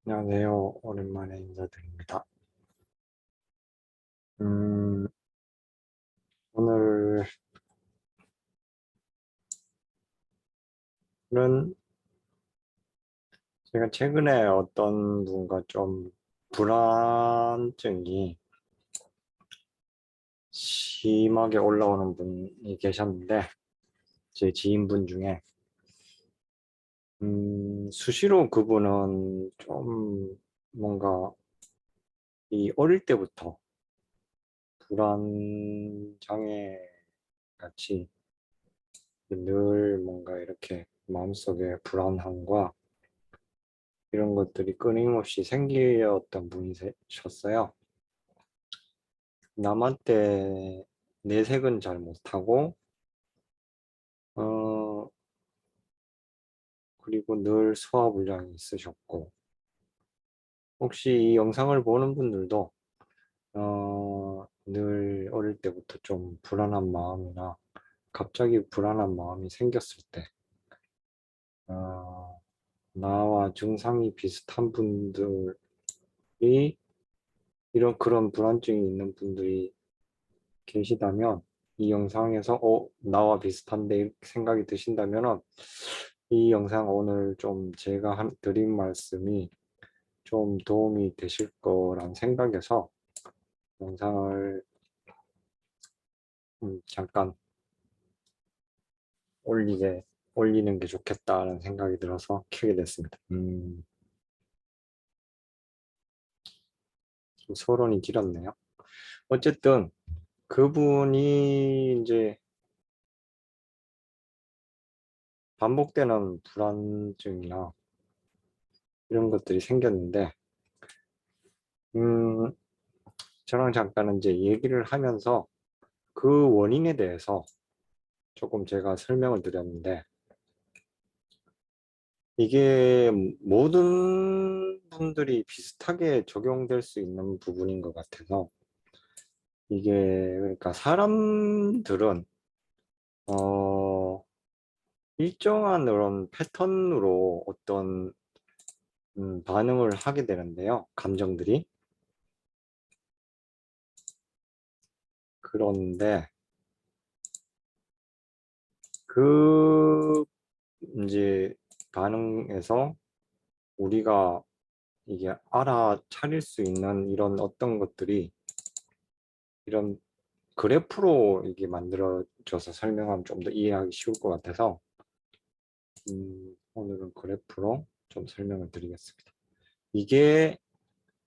안녕하세요. 오랜만에 인사드립니다. 음, 오늘은 제가 최근에 어떤 분과 좀 불안증이 심하게 올라오는 분이 계셨는데, 제 지인분 중에, 수시로 그분은 좀 뭔가 이 어릴 때부터 불안 장애 같이 늘 뭔가 이렇게 마음속에 불안함과 이런 것들이 끊임없이 생기었던 분이셨어요. 남한테 내색은 잘 못하고, 어, 그리고 늘 소화불량이 있으셨고, 혹시 이 영상을 보는 분들도, 늘 어릴 때부터 좀 불안한 마음이나 갑자기 불안한 마음이 생겼을 때, 어, 나와 증상이 비슷한 분들이 이런 그런 불안증이 있는 분들이 계시다면 이 영상에서 나와 비슷한데 이렇게 생각이 드신다면 이 영상 오늘 좀 제가 드린 말씀이 좀 도움이 되실 거란 생각에서 영상을 잠깐 올리게 올리는 게 좋겠다는 생각이 들어서 켜게 됐습니다. 좀 서론이 길었네요. 어쨌든 그분이 이제 반복되는 불안증이나 이런 것들이 생겼는데 음, 저랑 잠깐 이제 얘기를 하면서 그 원인에 대해서 조금 제가 설명을 드렸는데 이게 모든 분들이 비슷하게 적용될 수 있는 부분인 것 같아서 이게 그러니까 사람들은 어 일정한 그런 패턴으로 어떤 반응을 하게 되는데요. 감정들이. 그런데 그 이제 반응에서 우리가 이게 알아차릴 수 있는 이런 어떤 것들이 이런 그래프로 이게 만들어져서 설명하면 좀 더 이해하기 쉬울 것 같아서 오늘은 그래프로 좀 설명을 드리겠습니다. 이게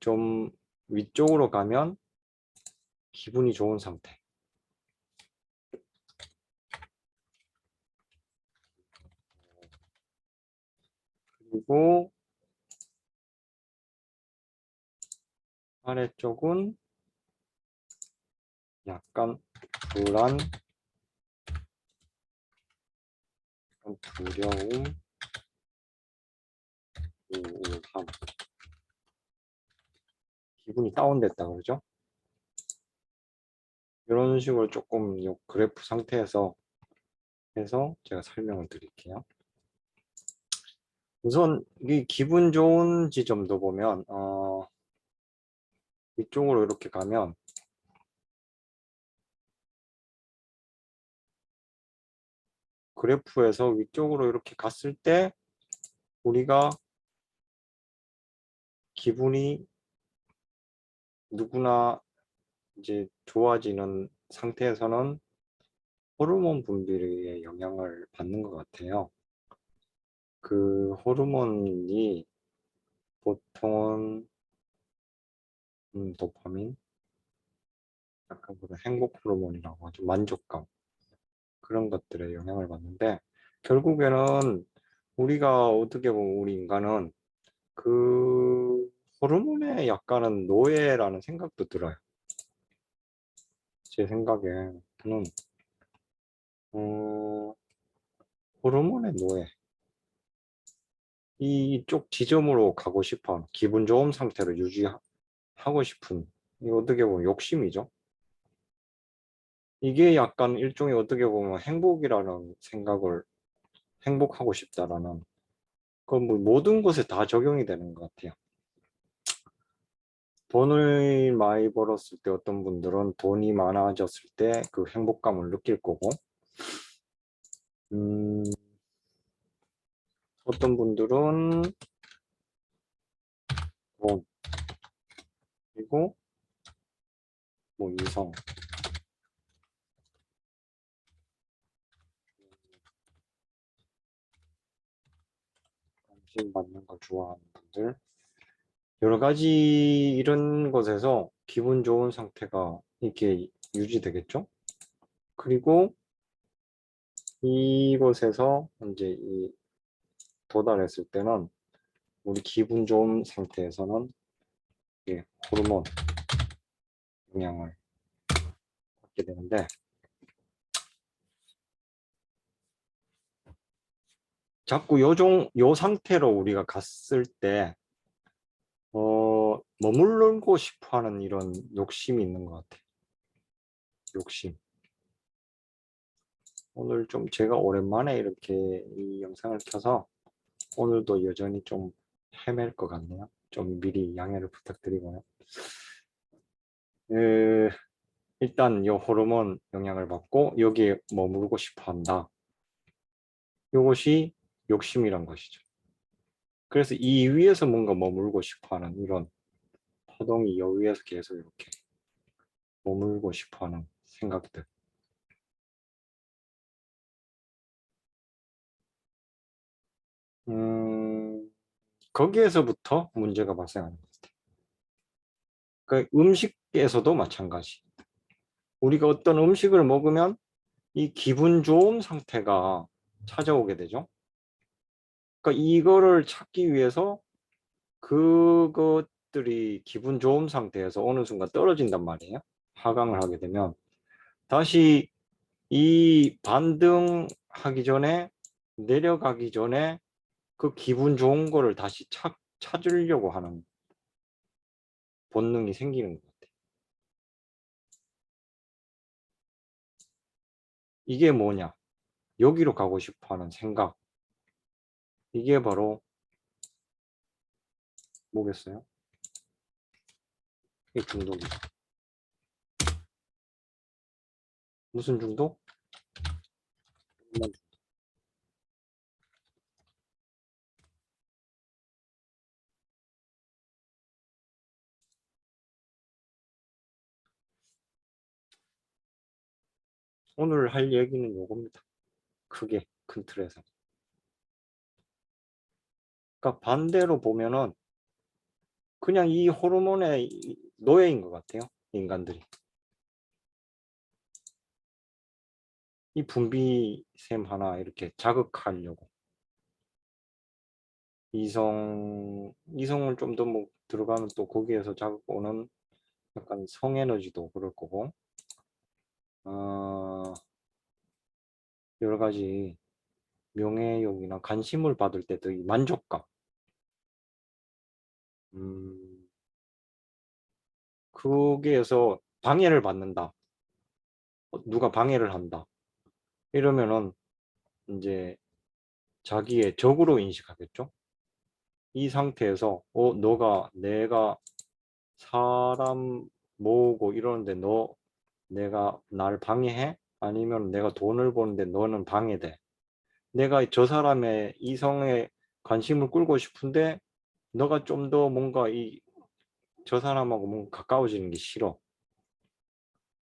좀 위쪽으로 가면 기분이 좋은 상태. 그리고 아래쪽은 약간 불안, 두려움, 우울함. 기분이 다운됐다 그러죠? 이런 식으로 조금 이 그래프 상태에서 해서 제가 설명을 드릴게요. 우선 이 기분 좋은 지점도 보면 위쪽으로 이렇게 가면 그래프에서 위쪽으로 이렇게 갔을 때 우리가 기분이 누구나 이제 좋아지는 상태에서는 호르몬 분비에 영향을 받는 것 같아요. 그 호르몬이 보통은 도파민, 약간 그런 행복 호르몬이라고 하죠. 만족감 그런 것들에 영향을 받는데 결국에는 우리가 어떻게 보면 우리 인간은 그 호르몬에 약간은 노예라는 생각도 들어요. 제 생각에는 어, 호르몬의 노예. 이쪽 지점으로 가고 싶어. 기분 좋은 상태로 유지하고 싶은. 이 어떻게 보면 욕심이죠. 이게 약간 일종의 어떻게 보면 행복이라는 생각을 행복하고 싶다라는 그건 뭐 모든 것에 다 적용이 되는 것 같아요. 돈을 많이 벌었을 때 어떤 분들은 돈이 많아졌을 때 그 행복감을 느낄 거고, 음, 어떤 분들은 돈, 그리고 뭐 이성, 관심 받는 걸 좋아하는 분들, 여러 가지 이런 것에서 기분 좋은 상태가 이렇게 유지되겠죠? 그리고 이곳에서 이제 이 도달했을 때는 우리 기분 좋은 상태에서는 이 호르몬 영향을 받게 되는데, 자꾸 요 상태로 우리가 갔을 때 머무르고 싶어 하는 이런 욕심이 있는 것 같아요. 욕심. 오늘 좀 제가 오랜만에 이렇게 이 영상을 켜서 오늘도 여전히 좀 헤맬 것 같네요. 좀 미리 양해를 부탁드리고요. 그, 일단 이 호르몬 영향을 받고 여기에 머무르고 싶어 한다. 이것이 욕심이란 것이죠. 그래서 이 위에서 뭔가 머물고 싶어 하는 이런 파동이 여 위에서 계속 이렇게 머물고 싶어 하는 생각들. 음, 거기에서부터 문제가 발생하는 것 같아요. 그 음식에서도 마찬가지. 우리가 어떤 음식을 먹으면 이 기분 좋은 상태가 찾아오게 되죠. 그러니까 이거를 찾기 위해서 그것들이 기분 좋은 상태에서 어느 순간 떨어진단 말이에요. 하강을 하게 되면 다시 이 반등하기 전에 내려가기 전에 그 기분 좋은 거를 다시 찾으려고 하는 본능이 생기는 것 같아요. 이게 뭐냐? 여기로 가고 싶어 하는 생각. 이게 바로 뭐겠어요? 이 중독이죠. 무슨 중독? 오늘 할 얘기는 요겁니다. 크게 큰 틀에서. 그러니까 반대로 보면은 그냥 이 호르몬의 노예인 것 같아요. 인간들이. 이 분비샘 하나 이렇게 자극하려고. 이성을 좀 더 뭐 들어가면 또 거기에서 자극 오는 약간 성에너지도 그럴 거고, 어, 여러 가지 명예욕이나 관심을 받을 때도 이 만족감, 음, 거기에서 방해를 받는다. 누가 방해를 한다. 이러면은 이제 자기의 적으로 인식하겠죠. 이 상태에서 너가 내가 사람 모으고 이러는데 내가 날 방해해? 아니면 내가 돈을 버는데 너는 방해돼. 내가 저 사람의 이성에 관심을 끌고 싶은데 너가 좀 더 뭔가 저 사람하고 뭔가 가까워지는 게 싫어.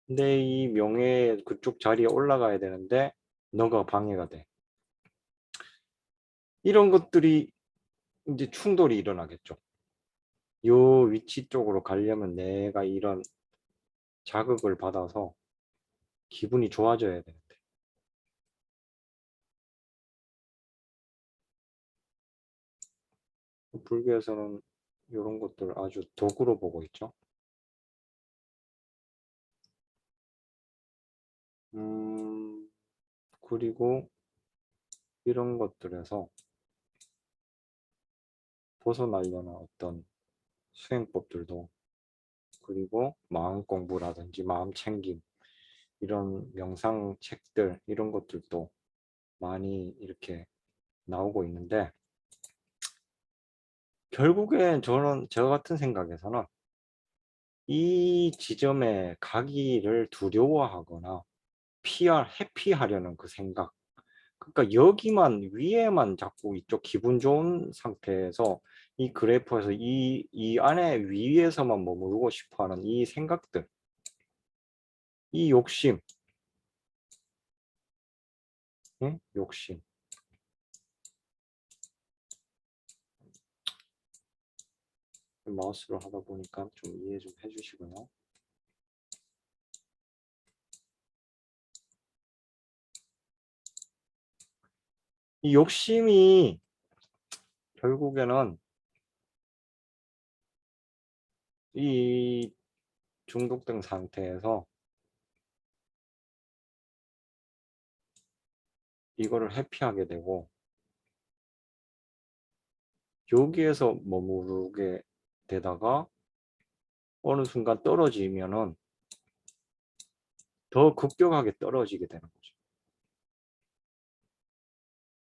근데 이 명예 그쪽 자리에 올라가야 되는데 너가 방해가 돼. 이런 것들이 이제 충돌이 일어나겠죠. 요 위치 쪽으로 가려면 내가 이런 자극을 받아서 기분이 좋아져야 되는데. 불교에서는 이런 것들을 아주 덕으로 보고 있죠. 그리고 이런 것들에서 벗어나려는 어떤 수행법들도, 그리고 마음 공부라든지 마음 챙김, 이런 명상 책들, 이런 것들도 많이 이렇게 나오고 있는데, 결국엔 저는 저 같은 생각에서는 이 지점에 가기를 두려워하거나 회피하려는 그 생각. 그러니까 여기만 위에만 자꾸 이쪽 기분 좋은 상태에서 이 그래프에서 이 안에 위에서만 머무르고 싶어하는 이 생각들, 이 욕심, 응? 욕심. 마우스로 하다 보니까 좀 이해 좀 해주시고요. 이 욕심이 결국에는 이 중독된 상태에서 이거를 회피하게 되고 여기에서 머무르게 되다가 어느 순간 떨어지면은 더 급격하게 떨어지게 되는 거죠.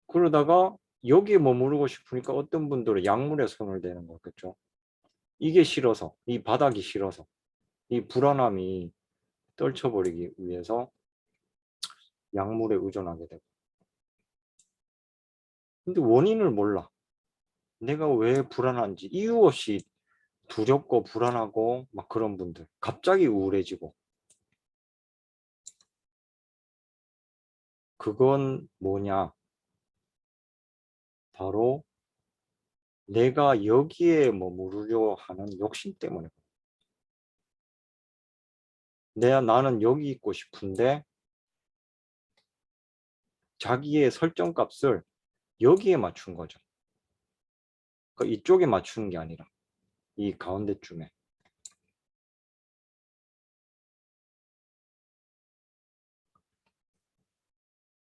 그러다가 여기에 머무르고 싶으니까 어떤 분들은 약물에 손을 대는 거겠죠. 이게 싫어서, 이 바닥이 싫어서, 이 불안함이 떨쳐버리기 위해서 약물에 의존하게 되고. 근데 원인을 몰라. 내가 왜 불안한지 이유 없이 두렵고 불안하고 막 그런 분들. 갑자기 우울해지고. 그건 뭐냐? 바로 내가 여기에 머무르려 하는 욕심 때문에. 나는 여기 있고 싶은데 자기의 설정값을 여기에 맞춘 거죠. 그러니까 이쪽에 맞추는 게 아니라 이 가운데쯤에.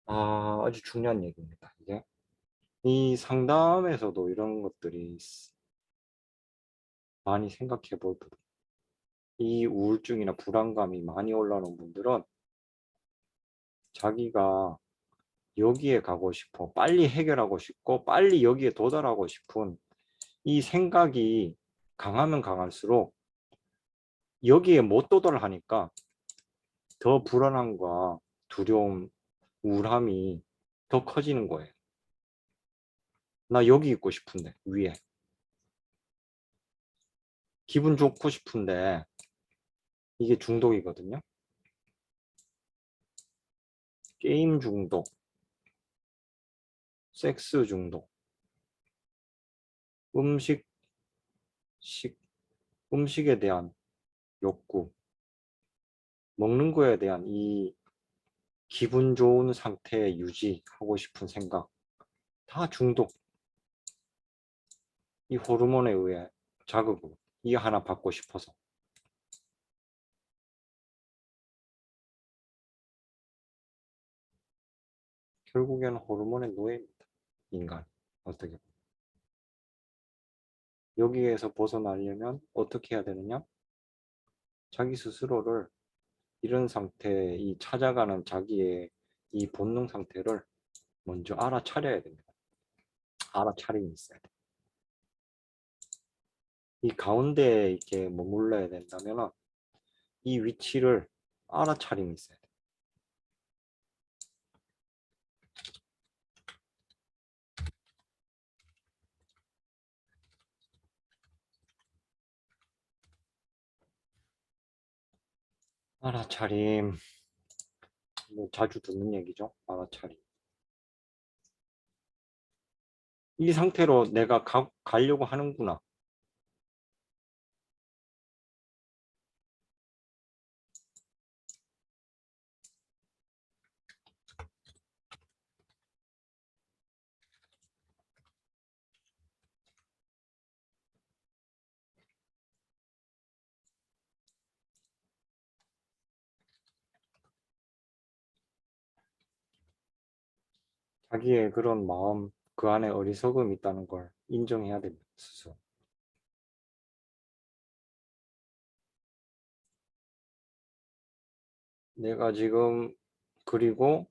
아주 중요한 얘기입니다. 이게 이 상담에서도 이런 것들이 많이 생각해 볼 부분. 이 우울증이나 불안감이 많이 올라오는 분들은 자기가 여기에 가고 싶어, 빨리 해결하고 싶고 빨리 여기에 도달하고 싶은 이 생각이 강하면 강할수록 여기에 못 도달하니까 더 불안함과 두려움, 우울함이 더 커지는 거예요. 나 여기 있고 싶은데 위에 기분 좋고 싶은데 이게 중독이거든요. 게임 중독, 섹스 중독, 음식, 식, 음식에 대한 욕구, 먹는 거에 대한 이 기분 좋은 상태 유지하고 싶은 생각, 다 중독. 이 호르몬에 의해 자극으로 이 하나 받고 싶어서. 결국에는 호르몬의 노예입니다. 인간. 어떻게 보면. 여기에서 벗어나려면 어떻게 해야 되느냐? 자기 스스로를 이런 상태, 이 찾아가는 자기의 이 본능 상태를 먼저 알아차려야 됩니다. 알아차림이 있어야 돼. 이 가운데에 이렇게 머물러야 된다면 이 위치를 알아차림이 있어야 돼. 알아차림, 뭐 자주 듣는 얘기죠. 알아차림. 이 상태로 내가 가려고 하는구나. 자기의 그런 마음, 그 안에 어리석음이 있다는 걸 인정해야 됩니다. 스스로. 내가 지금 그리고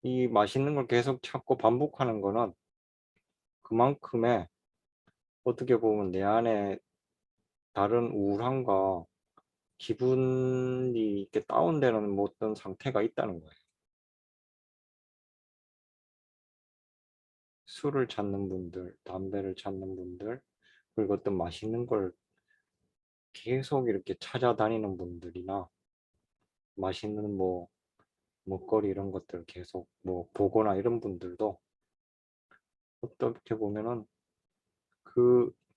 이 맛있는 걸 계속 찾고 반복하는 거는 그만큼의 어떻게 보면 내 안에 다른 우울함과 기분이 이렇게 다운되는 뭐 어떤 상태가 있다는 거예요. 술을 찾는 분들, 담배를 찾는 분들, 그리고 어떤 맛있는 걸 계속 이렇게 찾아다니는 분들이나 맛있는 뭐 먹거리 이런 것들 계속 뭐 보거나 이런 분들도 어떻게 보면은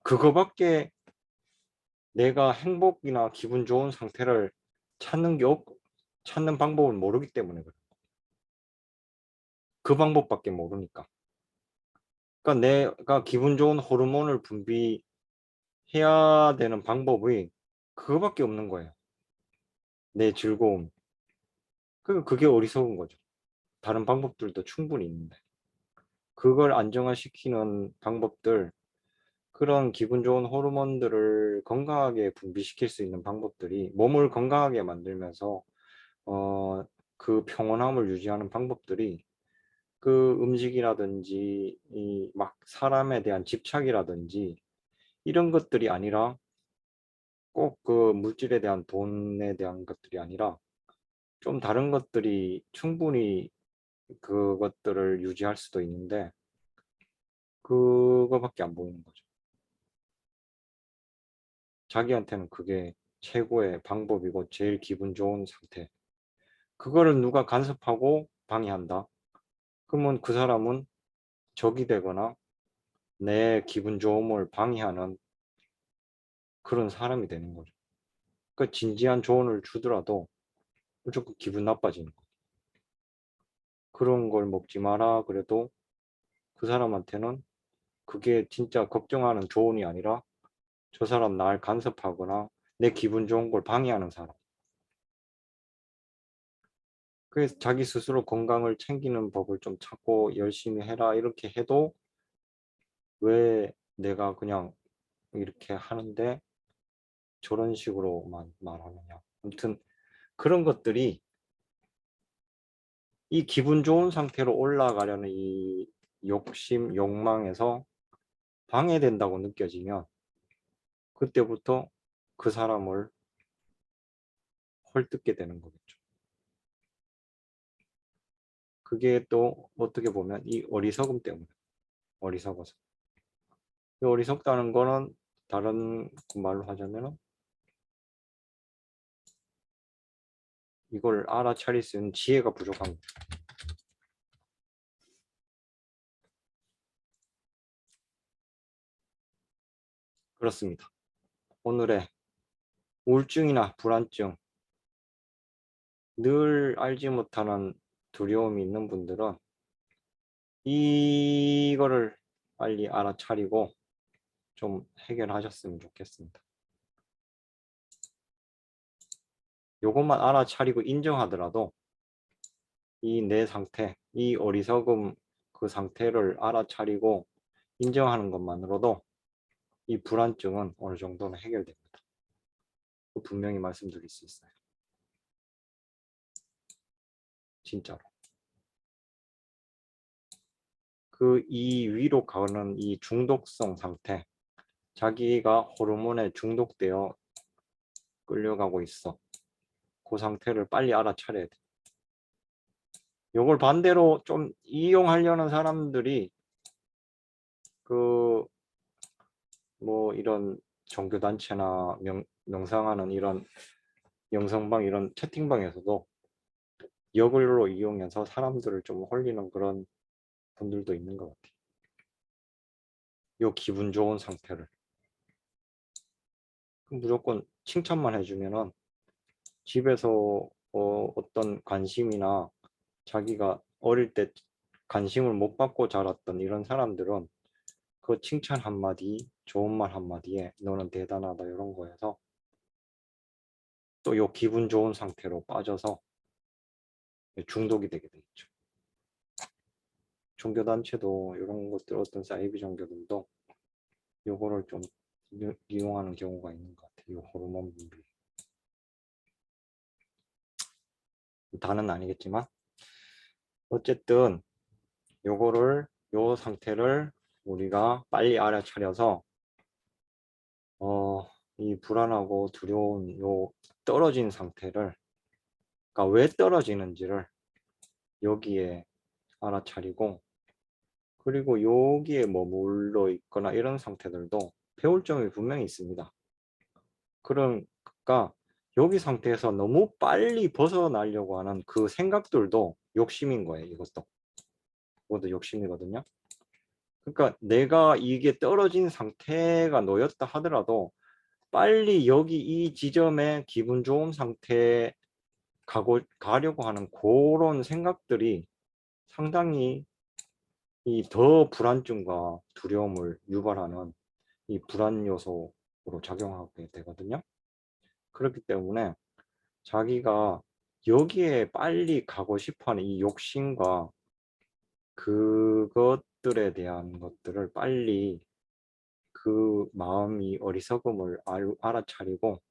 그거밖에 내가 행복이나 기분 좋은 상태를 찾는 방법을 모르기 때문에 그래. 그 방법밖에 모르니까. 그러니까 내가 기분 좋은 호르몬을 분비해야 되는 방법이 그거밖에 없는 거예요. 내 즐거움. 그게 어리석은 거죠. 다른 방법들도 충분히 있는데. 그걸 안정화시키는 방법들, 그런 기분 좋은 호르몬들을 건강하게 분비시킬 수 있는 방법들이 몸을 건강하게 만들면서 그 평온함을 유지하는 방법들이 그 음식이라든지 이 막 사람에 대한 집착이라든지 이런 것들이 아니라 꼭 그 물질에 대한 돈에 대한 것들이 아니라 좀 다른 것들이 충분히 그것들을 유지할 수도 있는데 그거밖에 안 보이는 거죠. 자기한테는 그게 최고의 방법이고 제일 기분 좋은 상태. 그거를 누가 간섭하고 방해한다. 그러면 그 사람은 적이 되거나 내 기분 좋음을 방해하는 그런 사람이 되는 거죠. 그 진지한 조언을 주더라도 무조건 기분 나빠지는 거. 그런 걸 먹지 마라 그래도 그 사람한테는 그게 진짜 걱정하는 조언이 아니라 저 사람 날 간섭하거나 내 기분 좋은 걸 방해하는 사람. 그래서 자기 스스로 건강을 챙기는 법을 좀 찾고 열심히 해라 이렇게 해도 왜 내가 그냥 이렇게 하는데 저런 식으로만 말하느냐. 아무튼 그런 것들이 이 기분 좋은 상태로 올라가려는 이 욕심, 욕망에서 방해된다고 느껴지면 그때부터 그 사람을 헐뜯게 되는 거겠죠. 그게 또 어떻게 보면 이 어리석음 때문에 어리석어서. 이 어리석다는 거는 다른 말로 하자면 이걸 알아차릴 수 있는 지혜가 부족한 거죠. 그렇습니다. 오늘의 우울증이나 불안증, 늘 알지 못하는 두려움이 있는 분들은 이거를 빨리 알아차리고 좀 해결하셨으면 좋겠습니다. 요것만 알아차리고 인정하더라도 이 내 상태, 이 어리석음 그 상태를 알아차리고 인정하는 것만으로도 이 불안증은 어느 정도는 해결됩니다. 분명히 말씀드릴 수 있어요. 진짜로. 그 이 위로 가는 이 중독성 상태, 자기가 호르몬에 중독되어 끌려가고 있어. 그 상태를 빨리 알아차려야 돼. 요걸 반대로 좀 이용하려는 사람들이 그 뭐 이런 종교단체나 명상하는 이런 영성방 이런 채팅방에서도 역으로 이용해서 사람들을 좀 홀리는 그런 분들도 있는 것 같아요. 요 기분 좋은 상태를 무조건 칭찬만 해주면은 집에서 어떤 관심이나 자기가 어릴 때 관심을 못 받고 자랐던 이런 사람들은 그 칭찬 한마디, 좋은 말 한마디에 너는 대단하다 이런 거에서 또 요 기분 좋은 상태로 빠져서 중독이 되게 돼 있죠. 종교단체도 이런 것들 어떤 사이비 종교들도 요거를 좀 이용하는 경우가 있는 것 같아요. 요 호르몬 분비. 다는 아니겠지만 어쨌든 요 상태를 우리가 빨리 알아차려서 이 불안하고 두려운 요 떨어진 상태를, 그러니까 왜 떨어지는지를 여기에 알아차리고, 그리고 여기에 머물러 있거나 이런 상태들도 배울 점이 분명히 있습니다. 그러니까 여기 상태에서 너무 빨리 벗어나려고 하는 그 생각들도 욕심인 거예요. 이것도 욕심이거든요. 그러니까 내가 이게 떨어진 상태가 놓였다 하더라도 빨리 여기 이 지점에 기분 좋은 상태에 가려고 하는 그런 생각들이 상당히 이 더 불안증과 두려움을 유발하는 이 불안 요소로 작용하게 되거든요. 그렇기 때문에 자기가 여기에 빨리 가고 싶어하는 이 욕심과 그것들에 대한 것들을 빨리 그 마음이 어리석음을 알아차리고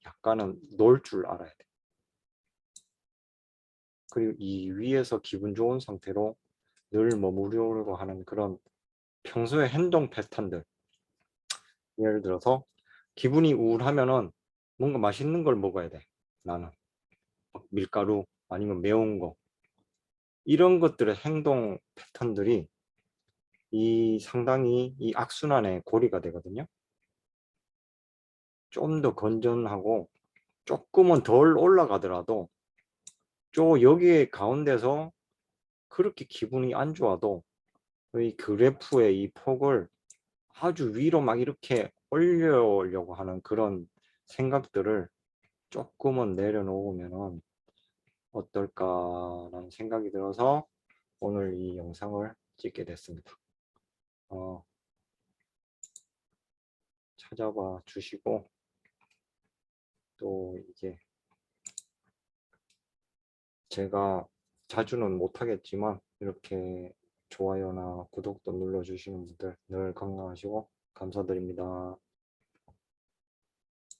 약간은 놀 줄 알아야 돼. 그리고 이 위에서 기분 좋은 상태로 늘 머무르려고 하는 그런 평소의 행동 패턴들, 예를 들어서 기분이 우울하면은 뭔가 맛있는 걸 먹어야 돼. 나는 밀가루 아니면 매운 거, 이런 것들의 행동 패턴들이 이 상당히 이 악순환의 고리가 되거든요. 좀 더 건전하고 조금은 덜 올라가더라도 여기에 가운데서 그렇게 기분이 안 좋아도 이 그래프의 이 폭을 아주 위로 막 이렇게 올려려고 하는 그런 생각들을 조금은 내려놓으면 어떨까라는 생각이 들어서 오늘 이 영상을 찍게 됐습니다. 찾아봐 주시고, 또 이게 제가 자주는 못하겠지만 이렇게 좋아요나 구독도 눌러주시는 분들 늘 건강하시고 감사드립니다.